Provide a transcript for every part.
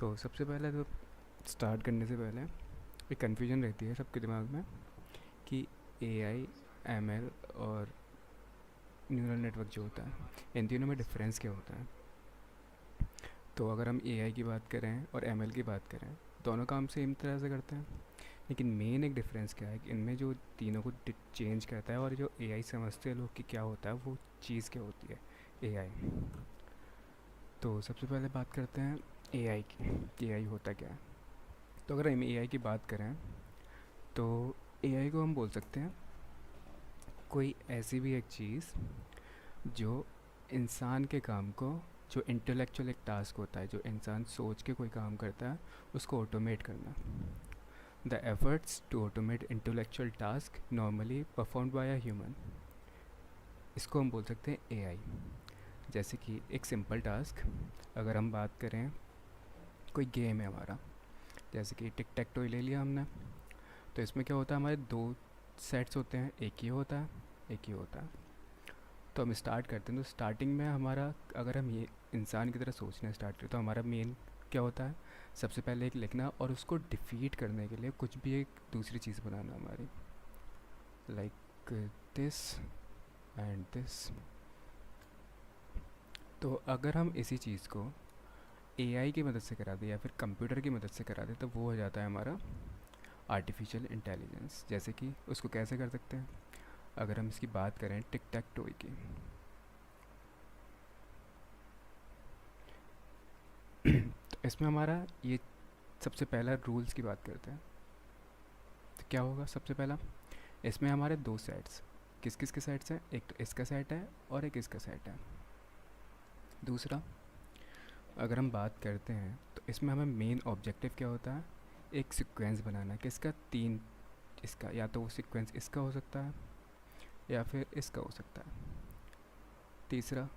तो सबसे पहले तो स्टार्ट करने से पहले एक कन्फ्यूजन रहती है सबके दिमाग में कि एआई, एमएल और न्यूरल नेटवर्क जो होता है, इन तीनों में डिफरेंस क्या होता है। तो अगर हम एआई की बात करें और एमएल की बात करें, दोनों काम सेम तरह से करते हैं, लेकिन मेन एक डिफरेंस क्या है कि इनमें जो तीनों को चेंज करता है और जो एआई समझते हैं लोग कि क्या होता है, वो चीज़ क्या होती है एआई। तो सबसे पहले बात करते हैं एआई की कि एआई होता क्या है। तो अगर हम एआई की बात करें तो एआई को हम बोल सकते हैं कोई ऐसी भी एक चीज़ जो इंसान के काम को, जो इंटेलेक्चुअल एक टास्क होता है, जो इंसान सोच के कोई काम करता है, उसको ऑटोमेट करना। The efforts to automate intellectual task normally performed by a human, इसको हम बोल सकते हैं एआई। जैसे कि एक सिंपल टास्क, अगर हम बात करें, कोई गेम है हमारा, जैसे कि टिक टैक टॉय ले लिया हमने। तो इसमें क्या होता है, हमारे दो सेट्स होते हैं, एक ही होता है, एक ही होता है। तो हम स्टार्ट करते हैं, तो स्टार्टिंग में हमारा, अगर हम ये इंसान की तरह सोचना स्टार्ट करें, तो हमारा मेन क्या होता है, सबसे पहले एक लिखना और उसको डिफीट करने के लिए कुछ भी एक दूसरी चीज़ बनाना हमारी, लाइक दिस एंड दिस। तो अगर हम इसी चीज़ को एआई की मदद से करा दें या फिर कंप्यूटर की मदद से करा दें, तो वो हो जाता है हमारा आर्टिफिशियल इंटेलिजेंस। जैसे कि उसको कैसे कर सकते हैं, अगर हम इसकी बात करें टिक टैक टॉय की, तो इसमें हमारा ये सबसे पहला रूल्स की बात करते हैं। तो क्या होगा, सबसे पहला इसमें हमारे दो सेट्स, किस किस के सेट्स हैं, एक तो इसका सेट है और एक इसका सेट है। दूसरा, अगर हम बात करते हैं तो इसमें हमें मेन ऑब्जेक्टिव क्या होता है, एक सीक्वेंस बनाना, किसका, तीन, इसका, या तो वो सीक्वेंस इसका हो सकता है या फिर इसका हो सकता है। तीसरा,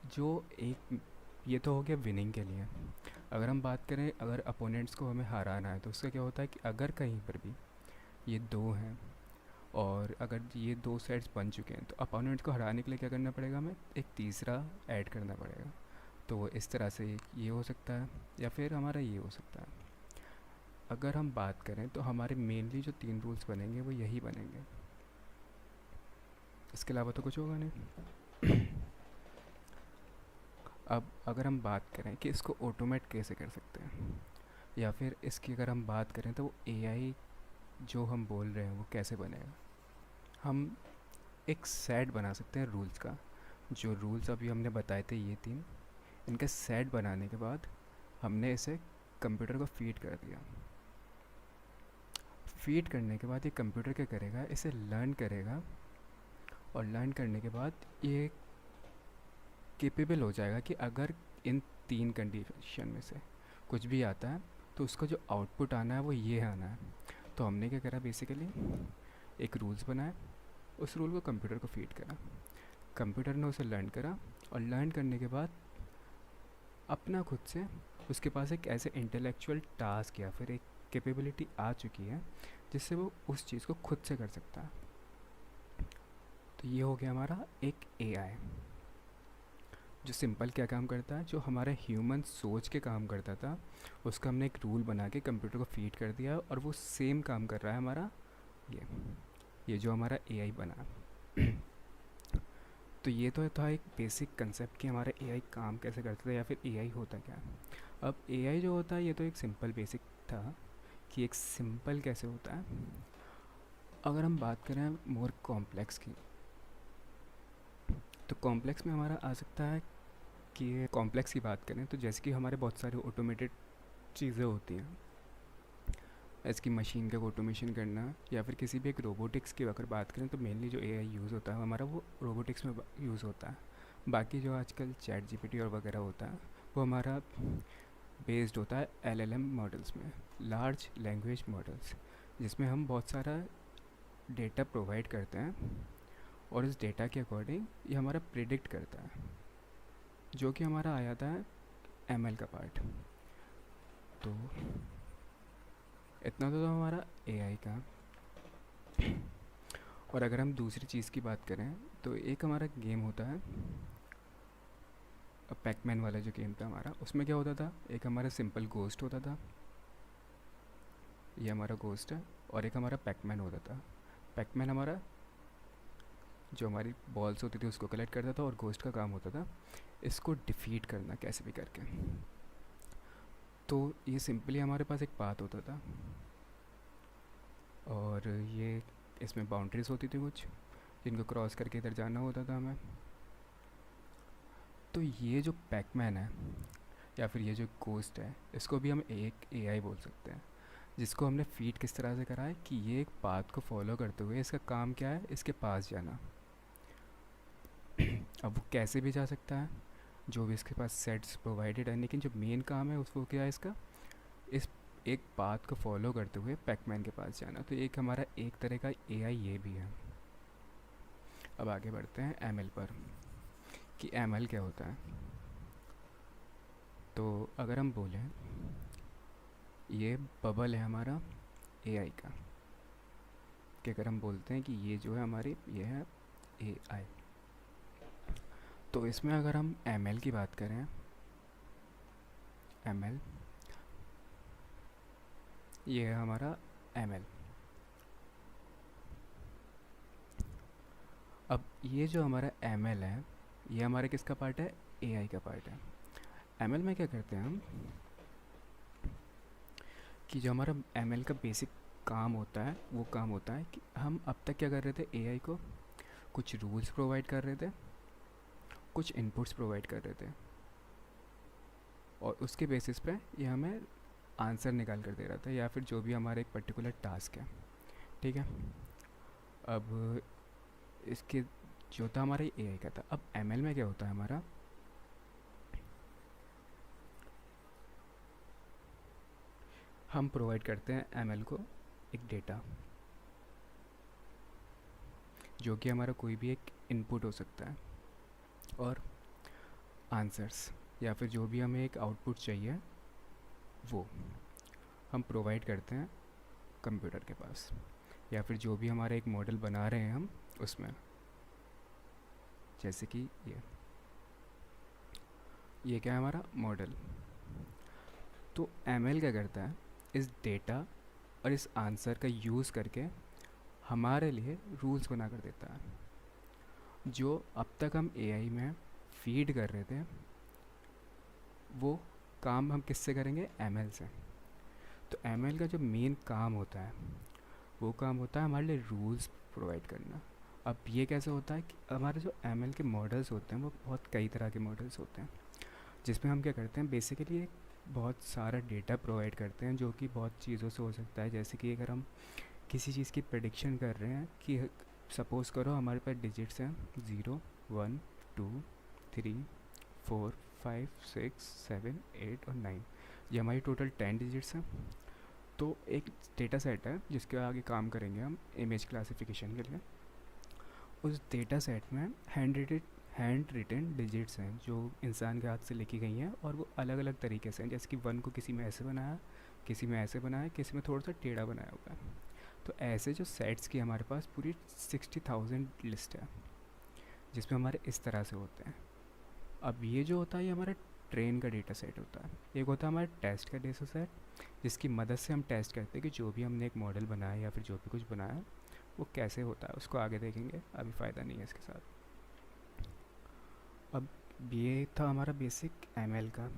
जो एक, ये तो हो गया विनिंग के लिए। अगर हम बात करें, अगर अपोनेंट्स को हमें हराना है, तो उसका क्या होता है कि अगर कहीं पर भी ये दो हैं और अगर ये दो सेट्स बन चुके हैं, तो अपोनेंट्स को हराने के लिए क्या करना पड़ेगा, हमें एक तीसरा ऐड करना पड़ेगा। तो वो इस तरह से ये हो सकता है या फिर हमारा ये हो सकता है। अगर हम बात करें तो हमारे मेनली जो तीन रूल्स बनेंगे वो यही बनेंगे, इसके अलावा तो कुछ होगा नहीं। अब अगर हम बात करें कि इसको ऑटोमेट कैसे कर सकते हैं, या फिर इसकी अगर हम बात करें तो वो एआई जो हम बोल रहे हैं वो कैसे बनेगा, हम एक सेट बना सकते हैं रूल्स का। जो रूल्स अभी हमने बताए थे ये तीन, इनका सेट बनाने के बाद हमने इसे कंप्यूटर को फीड कर दिया। फीड करने के बाद ये कंप्यूटर क्या करेगा, इसे लर्न करेगा और लर्न करने के बाद ये केपेबल हो जाएगा कि अगर इन तीन कंडीशन में से कुछ भी आता है तो उसका जो आउटपुट आना है वो ये आना है। तो हमने क्या करा, बेसिकली एक रूल्स बनाया, उस रूल को कंप्यूटर को फीड करा, कंप्यूटर ने उसे लर्न करा और लर्न करने के बाद अपना खुद से उसके पास एक ऐसे इंटेलेक्चुअल टास्क या फिर एक कैपेबिलिटी आ चुकी है जिससे वो उस चीज़ को खुद से कर सकता है। तो ये हो गया हमारा एक एआई, जो सिंपल क्या काम करता है, जो हमारा ह्यूमन सोच के काम करता था, उसका हमने एक रूल बना के कंप्यूटर को फीड कर दिया और वो सेम काम कर रहा है हमारा ये ये जो हमारा एआई बना। तो ये तो था एक बेसिक कंसेप्ट कि हमारा एआई काम कैसे करता था या फिर एआई होता क्या है। अब एआई जो होता है ये तो एक सिंपल बेसिक था कि एक सिंपल कैसे होता है। अगर हम बात करें मोर कॉम्प्लेक्स की, तो कॉम्प्लेक्स में हमारा आ सकता है कि कॉम्प्लेक्स की बात करें तो जैसे कि हमारे बहुत सारी ऑटोमेटेड चीज़ें होती हैं, इसकी मशीन का ऑटोमेशन करना, या फिर किसी भी एक रोबोटिक्स की अगर बात करें तो मेनली जो एआई यूज़ होता है हमारा वो रोबोटिक्स में यूज़ होता है। बाकी जो आजकल चैट जीपीटी और वगैरह होता है वो हमारा बेस्ड होता है एलएलएम मॉडल्स में, लार्ज लैंग्वेज मॉडल्स, जिसमें हम बहुत सारा डेटा प्रोवाइड करते हैं और इस डेटा के अकॉर्डिंग ये हमारा प्रिडिक्ट करता है, जो कि हमारा आ जाता है एमएल का पार्ट। तो इतना तो हमारा एआई का। और अगर हम दूसरी चीज़ की बात करें तो एक हमारा गेम होता है पैकमैन वाला जो गेम था हमारा, उसमें क्या होता था, एक हमारा सिंपल गोस्ट होता था, ये हमारा गोस्ट है, और एक हमारा पैकमैन होता था। पैकमैन हमारा जो हमारी बॉल्स होती थी उसको कलेक्ट करता था, और गोस्ट का काम होता था इसको डिफीट करना कैसे भी करके। तो ये सिंपली हमारे पास एक पाथ होता था, और ये इसमें बाउंड्रीज होती थी कुछ, जिनको क्रॉस करके इधर जाना होता था हमें। तो ये जो पैकमैन है या फिर ये जो गोस्ट है, इसको भी हम एक एआई बोल सकते हैं, जिसको हमने फीड किस तरह से करा है कि ये एक पाथ को फॉलो करते हुए इसका काम क्या है, इसके पास जाना। अब वो कैसे भी जा सकता है, जो भी इसके पास सेट्स प्रोवाइडेड है, लेकिन जो मेन काम है उसको क्या है इसका, इस एक पाथ को फॉलो करते हुए पैकमैन के पास जाना। तो एक हमारा एक तरह का एआई ये भी है। अब आगे बढ़ते हैं एमएल पर, कि एमएल क्या होता है। तो अगर हम बोलें ये बबल है हमारा एआई का, कि अगर हम बोलते हैं कि ये जो है हमारी ये है एआई, तो इसमें अगर हम एमएल की बात करें, एमएल ये है हमारा एमएल। अब ये जो हमारा एमएल है, ये हमारे किसका पार्ट है, एआई का पार्ट है। एमएल में क्या करते हैं हम, कि जो हमारा एमएल का बेसिक काम होता है वो काम होता है कि हम अब तक क्या कर रहे थे, एआई को कुछ रूल्स प्रोवाइड कर रहे थे, कुछ इनपुट्स प्रोवाइड कर रहे थे, और उसके बेसिस पे ये हमें आंसर निकाल कर दे रहा था, या फिर जो भी हमारा एक पर्टिकुलर टास्क है। ठीक है, अब इसके जो था हमारा एआई का था। अब एमएल में क्या होता है हमारा, हम प्रोवाइड करते हैं एमएल को एक डेटा, जो कि हमारा कोई भी एक इनपुट हो सकता है, और आंसर्स या फिर जो भी हमें एक आउटपुट चाहिए वो हम प्रोवाइड करते हैं कंप्यूटर के पास, या फिर जो भी हमारा एक मॉडल बना रहे हैं हम उसमें। जैसे कि ये क्या है हमारा मॉडल। तो एमएल क्या करता है, इस डेटा और इस आंसर का यूज़ करके हमारे लिए रूल्स बना कर देता है। जो अब तक हम एआई में फीड कर रहे थे वो काम हम किससे करेंगे, एमएल से। तो एमएल का जो मेन काम होता है वो काम होता है हमारे लिए रूल्स प्रोवाइड करना। अब ये कैसे होता है कि हमारे जो एमएल के मॉडल्स होते हैं वो बहुत कई तरह के मॉडल्स होते हैं, जिसमें हम क्या करते हैं, बेसिकली एक बहुत सारा डेटा प्रोवाइड करते हैं, जो कि बहुत चीज़ों से हो सकता है। जैसे कि अगर हम किसी चीज़ की प्रेडिक्शन कर रहे हैं, कि सपोज़ करो हमारे पास डिजिट्स हैं 0 1 2 3 4 5 6 7 8 और 9, ये हमारी टोटल 10 डिजिट्स हैं। तो एक डेटा सेट है जिसके आगे काम करेंगे हम इमेज क्लासिफिकेशन के लिए। उस डेटा सेट में हैंड रिटन डिजिट्स हैं जो इंसान के हाथ से लिखी गई हैं, और वो अलग अलग तरीके से हैं। जैसे कि 1 को किसी में ऐसे बनाया, किसी में ऐसे बनाया, किसी में थोड़ा सा टेढ़ा बनाया हुआ है। तो ऐसे जो सेट्स की हमारे पास पूरी 60,000 लिस्ट है, जिसमें हमारे इस तरह से होते हैं। अब ये जो होता है ये हमारा ट्रेन का डेटा सेट होता है। एक होता है हमारा टेस्ट का डेटा सेट, जिसकी मदद से हम टेस्ट करते हैं कि जो भी हमने एक मॉडल बनाया या फिर जो भी कुछ बनाया वो कैसे होता है। उसको आगे देखेंगे, अभी फ़ायदा नहीं है इसके साथ। अब ये था हमारा बेसिक एमएल का।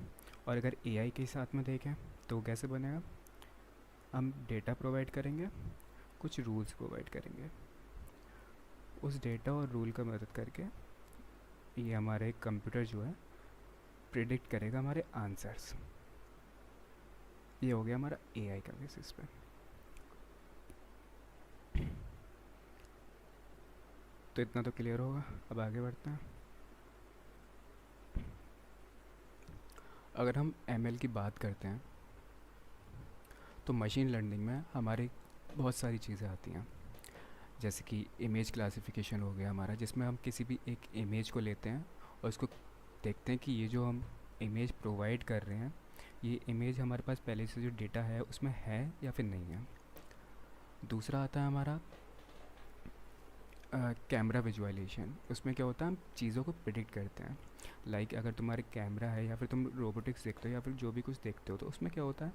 और अगर एआई के साथ में देखें तो कैसे बनेगा, हम डेटा प्रोवाइड करेंगे, कुछ रूल्स प्रोवाइड करेंगे, उस डेटा और रूल का मदद करके ये हमारे कंप्यूटर जो है प्रिडिक्ट करेगा हमारे आंसर्स। ये हो गया हमारा एआई का बेसिस पे। तो इतना तो क्लियर होगा, अब आगे बढ़ते हैं। अगर हम एमएल की बात करते हैं तो मशीन लर्निंग में हमारी बहुत सारी चीज़ें आती हैं। जैसे कि इमेज क्लासिफिकेशन हो गया हमारा, जिसमें हम किसी भी एक इमेज को लेते हैं और उसको देखते हैं कि ये जो हम इमेज प्रोवाइड कर रहे हैं ये इमेज हमारे पास पहले से जो डेटा है उसमें है या फिर नहीं है। दूसरा आता है हमारा कैमरा विजुअलाइजेशन, उसमें क्या होता है हम चीज़ों को प्रिडिक्ट करते हैं। लाइक अगर तुम्हारे कैमरा है या फिर तुम रोबोटिक्स देखते हो या फिर जो भी कुछ देखते हो, तो उसमें क्या होता है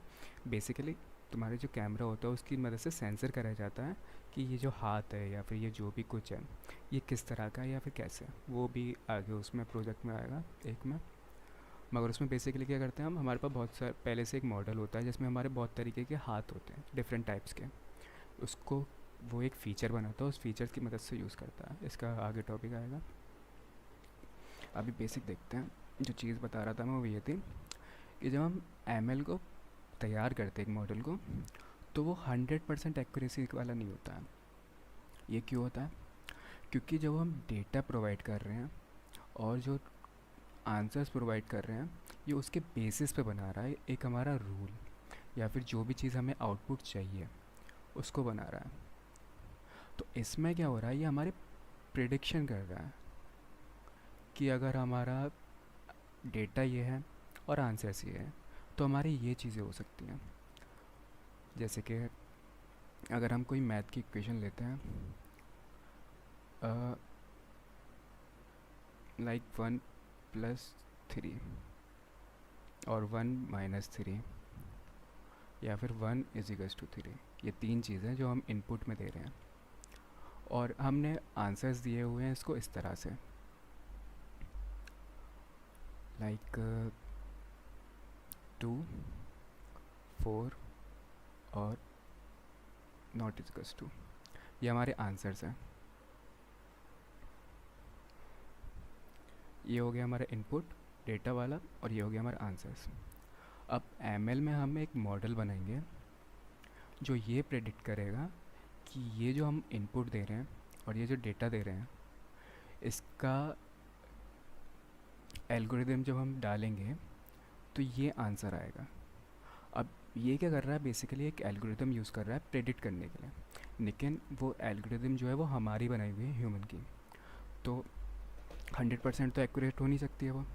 बेसिकली तुम्हारे जो कैमरा होता है उसकी मदद से सेंसर करा जाता है कि ये जो हाथ है या फिर ये जो भी कुछ है ये किस तरह का है या फिर कैसे है। वो भी आगे उसमें प्रोजेक्ट में आएगा एक में। मगर उसमें बेसिकली क्या करते हैं हम, हमारे पास बहुत सारे पहले से एक मॉडल होता है जिसमें हमारे बहुत तरीके के हाथ होते हैं डिफरेंट टाइप्स के। उसको वो एक फ़ीचर बनाता है, उस फीचर्स की मदद से यूज़ करता है। इसका आगे टॉपिक आएगा। अभी बेसिक देखते हैं। जो चीज़ बता रहा था मैं वो ये थी कि जब हम एम को तैयार करते हैं एक मॉडल को, तो वो 100% एक्यूरेसी वाला नहीं होता है। ये क्यों होता है? क्योंकि जब हम डेटा प्रोवाइड कर रहे हैं और जो आंसर्स प्रोवाइड कर रहे हैं ये उसके बेसिस पे बना रहा है एक हमारा रूल, या फिर जो भी चीज़ हमें आउटपुट चाहिए उसको बना रहा है। तो इसमें क्या हो रहा है, ये हमारे प्रिडिक्शन कर रहा है कि अगर हमारा डेटा ये है और आंसर्स ये है तो हमारी ये चीज़ें हो सकती हैं। जैसे कि अगर हम कोई मैथ की इक्वेशन लेते हैं, लाइक 1+3 और 1-3 या फिर 1=3, ये तीन चीज़ें जो हम इनपुट में दे रहे हैं और हमने आंसर्स दिए हुए हैं इसको इस तरह से, लाइक 2, 4 और ≠2। ये हमारे आंसर्स हैं। ये हो गया हमारा इनपुट डेटा वाला और ये हो गया हमारा आंसर्स। अब एमएल में हम एक मॉडल बनाएंगे जो ये प्रेडिक्ट करेगा कि ये जो हम इनपुट दे रहे हैं और ये जो डेटा दे रहे हैं इसका एल्गोरिदम जब हम डालेंगे तो ये आंसर आएगा। अब ये क्या कर रहा है, बेसिकली एक एल्गोरिदम यूज़ कर रहा है प्रेडिक्ट करने के लिए, लेकिन वो एल्गोरिदम जो है वो हमारी बनाई हुई है ह्यूमन की, तो 100% तो एक्यूरेट हो नहीं सकती है वो।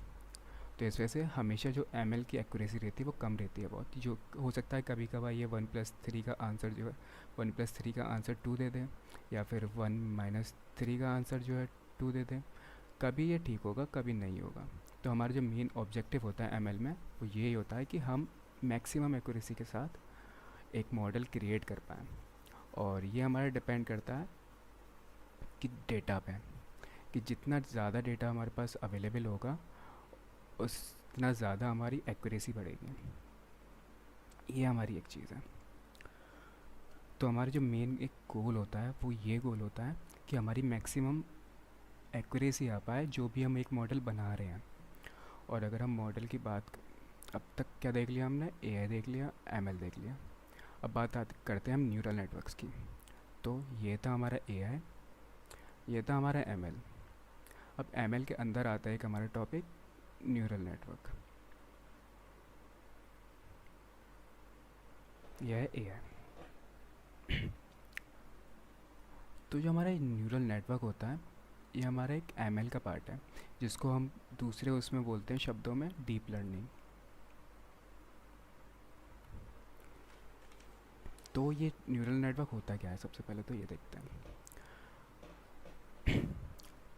तो इस वजह से हमेशा जो एम की एक्यूरेसी रहती है वो कम रहती है बहुत। जो हो सकता है कभी कभार ये 1+3 का आंसर जो है 1+3 का आंसर 2 दे दें, या फिर 1-3 का आंसर जो है 2 दे दें। कभी ये ठीक होगा कभी नहीं होगा। तो हमारा जो मेन ऑब्जेक्टिव होता है एम में वो यही होता है कि हम मैक्सिमम एक्यूरेसी के साथ एक मॉडल क्रिएट कर पाएँ। और ये हमारा डिपेंड करता है कि डेटा पे, कि जितना ज़्यादा डेटा हमारे पास अवेलेबल होगा उतना ज़्यादा हमारी एक्यूरेसी बढ़ेगी। ये हमारी एक चीज़ है। तो हमारा जो मेन एक गोल होता है वो ये गोल होता है कि हमारी मैक्सिमम एक्यूरेसी आ पाए जो भी हम एक मॉडल बना रहे हैं। और अगर हम मॉडल की बात, अब तक क्या देख लिया हमने, एआई देख लिया, एमएल देख लिया। अब बात करते हैं हम न्यूरल नेटवर्क्स की। तो ये था हमारा एआई, ये था हमारा एमएल। अब एमएल के अंदर आता है एक हमारा टॉपिक न्यूरल नेटवर्क, यह है एआई। तो जो हमारा न्यूरल नेटवर्क होता है ये हमारा एक एमएल का पार्ट है, जिसको हम दूसरे उसमें बोलते हैं शब्दों में डीप लर्निंग। तो ये न्यूरल नेटवर्क होता क्या है, सबसे पहले तो ये देखते हैं।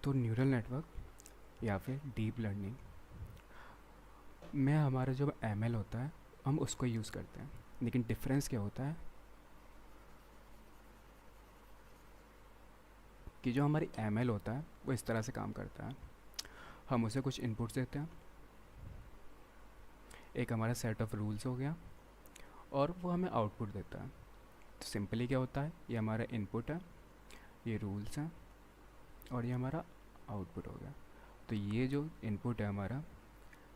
तो न्यूरल नेटवर्क या फिर डीप लर्निंग में हमारा जो एमएल होता है हम उसको यूज़ करते हैं, लेकिन डिफरेंस क्या होता है कि जो हमारी एमएल होता है वो इस तरह से काम करता है। हम उसे कुछ इनपुट्स देते हैं, एक हमारा सेट ऑफ रूल्स हो गया, और वो हमें आउटपुट देता है। तो सिंपली क्या होता है, ये हमारा इनपुट है, ये रूल्स हैं, और ये हमारा आउटपुट हो गया। तो ये जो इनपुट है हमारा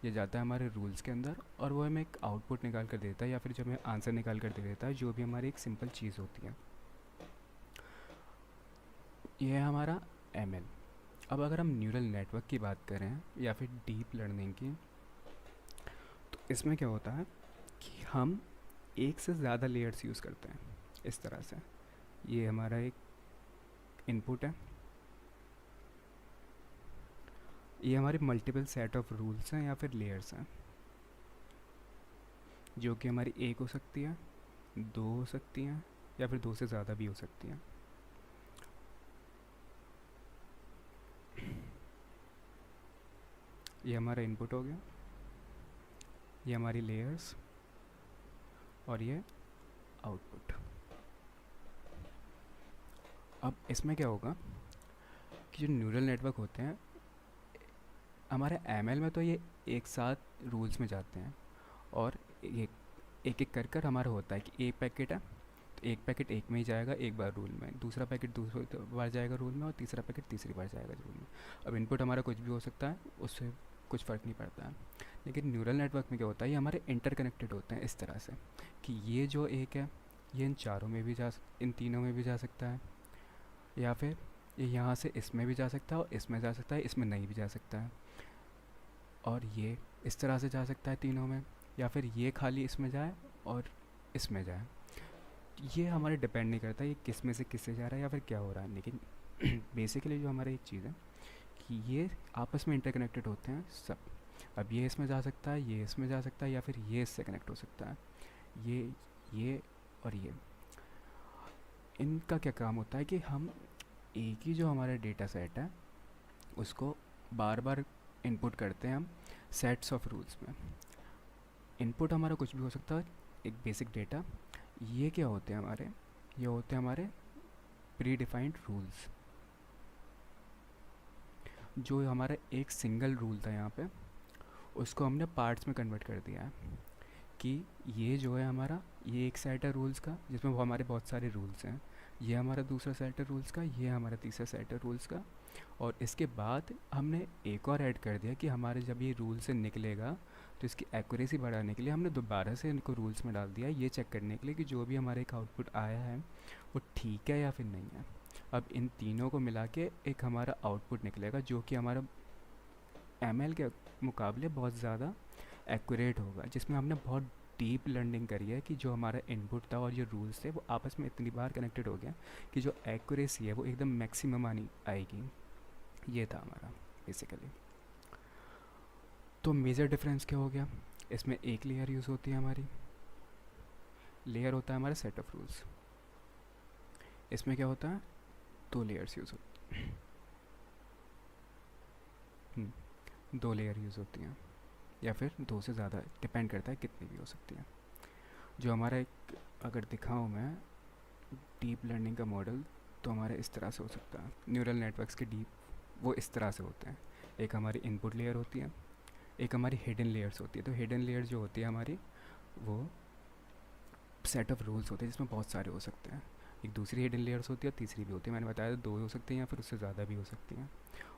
ये जाता है हमारे रूल्स के अंदर और वो हमें एक आउटपुट निकाल कर देता है, या फिर जो हमें आंसर निकाल कर दे देता है, जो भी हमारी एक सिंपल चीज़ होती है। ये है हमारा एमएल। अब अगर हम न्यूरल नेटवर्क की बात करें या फिर डीप लर्निंग की, तो इसमें क्या होता है कि हम एक से ज़्यादा लेयर्स यूज़ करते हैं इस तरह से। ये हमारा एक इनपुट है, ये हमारे मल्टीपल सेट ऑफ रूल्स हैं या फिर लेयर्स हैं, जो कि हमारी एक हो सकती है, दो हो सकती हैं, या फिर दो से ज़्यादा भी हो सकती हैं। ये हमारा इनपुट हो गया, ये हमारी लेयर्स, और ये आउटपुट। अब इसमें क्या होगा कि जो न्यूरल नेटवर्क होते हैं हमारे एमएल में, तो ये एक साथ रूल्स में जाते हैं और एक एक कर कर हमारा होता है कि एक पैकेट है तो एक पैकेट एक में ही जाएगा एक बार रूल में, दूसरा पैकेट दूसरी बार जाएगा रूल में, और तीसरा पैकेट तीसरी बार जाएगा रूल में। अब इनपुट हमारा कुछ भी हो सकता है, उससे कुछ फ़र्क नहीं पड़ता है। लेकिन न्यूरल नेटवर्क में क्या होता है, ये हमारे इंटरकनेक्टेड होते हैं इस तरह से कि ये जो एक है ये इन चारों में भी इन तीनों में भी जा सकता है, या फिर ये यहाँ से इसमें भी जा सकता है और इसमें जा सकता है, इसमें नहीं भी जा सकता है, और ये इस तरह से जा सकता है तीनों में, या फिर ये खाली इसमें जाए और इसमें जाए। ये हमारे डिपेंड नहीं करता ये किस में से किससे जा रहा है या फिर क्या हो रहा है, लेकिन बेसिकली जो हमारा एक चीज़ है कि ये आपस में इंटरकनेक्टेड होते हैं सब। अब ये इसमें जा सकता है, ये इसमें जा सकता है, या फिर ये इससे कनेक्ट हो सकता है, ये और ये। इनका क्या काम होता है कि हम एक ही जो हमारा डेटा सेट है उसको बार बार इनपुट करते हैं हम सेट्स ऑफ रूल्स में। इनपुट हमारा कुछ भी हो सकता है, एक बेसिक डेटा। ये क्या होते हैं हमारे, ये होते हैं हमारे प्री डिफाइंड रूल्स। जो हमारा एक सिंगल रूल था यहाँ पे, उसको हमने पार्ट्स में कन्वर्ट कर दिया है कि ये जो है हमारा, ये एक सेट है रूल्स का जिसमें वो हमारे बहुत सारे रूल्स हैं, ये हमारा दूसरा सेट है रूल्स का, ये हमारा तीसरा सेट है रूल्स का। और इसके बाद हमने एक और ऐड कर दिया कि हमारे जब ये रूल से निकलेगा तो इसकी एक्यूरेसी बढ़ाने के लिए हमने दोबारा से इनको रूल्स में डाल दिया, ये चेक करने के लिए कि जो भी हमारे एक आउटपुट आया है वो ठीक है या फिर नहीं है। अब इन तीनों को मिला के एक हमारा आउटपुट निकलेगा जो कि हमारा एमएल के मुकाबले बहुत ज़्यादा एक्यूरेट होगा, जिसमें हमने बहुत डीप लर्निंग करी है कि जो हमारा इनपुट था और जो रूल्स थे वो आपस में इतनी बार कनेक्टेड हो गया कि जो एक्यूरेसी है वो एकदम मैक्सिमम आएगी। ये था हमारा बेसिकली। तो मेजर डिफरेंस क्या हो गया, इसमें एक लेयर यूज़ होती है हमारी, लेयर होता है हमारा सेट ऑफ रूल्स। इसमें क्या होता है, दो लेयर्स यूज़ होती हैं, दो लेयर यूज़ होती हैं, या फिर दो से ज़्यादा, डिपेंड करता है कितनी भी हो सकती हैं। जो हमारा एक अगर दिखाऊँ मैं डीप लर्निंग का मॉडल, तो हमारा इस तरह से हो सकता है। न्यूरल नेटवर्क्स के डीप वो इस तरह से होते हैं, एक हमारी इनपुट लेयर होती है, एक हमारी हिडन लेयर्स होती है। तो हिडन लेयर जो होती है हमारी, वो सेट ऑफ रूल्स होते हैं जिसमें बहुत सारे हो सकते हैं। एक दूसरी हिडन लेयर्स होती है और तीसरी भी होती है, मैंने बताया दो हो सकती हैं या फिर उससे ज़्यादा भी हो सकती हैं।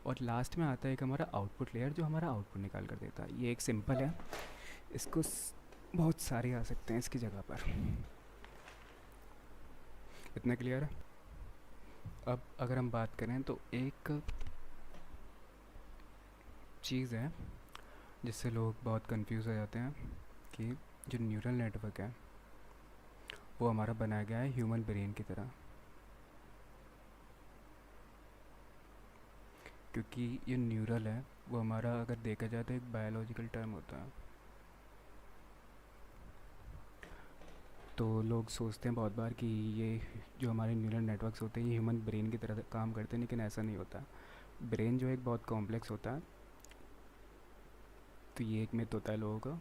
और लास्ट में आता है एक हमारा आउटपुट लेयर जो हमारा आउटपुट निकाल कर देता है। ये एक सिंपल है, इसको बहुत सारे आ सकते हैं इसकी जगह पर। इतना क्लियर है। अब अगर हम बात करें तो एक चीज़ है जिससे लोग बहुत कंफ्यूज हो जाते हैं कि जो न्यूरल नेटवर्क है वो हमारा बनाया गया है ह्यूमन ब्रेन की तरह, क्योंकि ये न्यूरल है वो हमारा अगर देखा जाए तो एक बायोलॉजिकल टर्म होता है। तो लोग सोचते हैं बहुत बार कि ये जो हमारे न्यूरल नेटवर्क्स होते हैं ये ह्यूमन ब्रेन की तरह काम करते हैं, लेकिन ऐसा नहीं होता। ब्रेन जो एक बहुत कॉम्प्लेक्स होता है, तो ये एक मिथ होता है लोगों का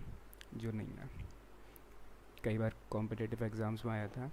जो नहीं है। कई बार कॉम्पिटिटिव एग्ज़ाम्स में आया था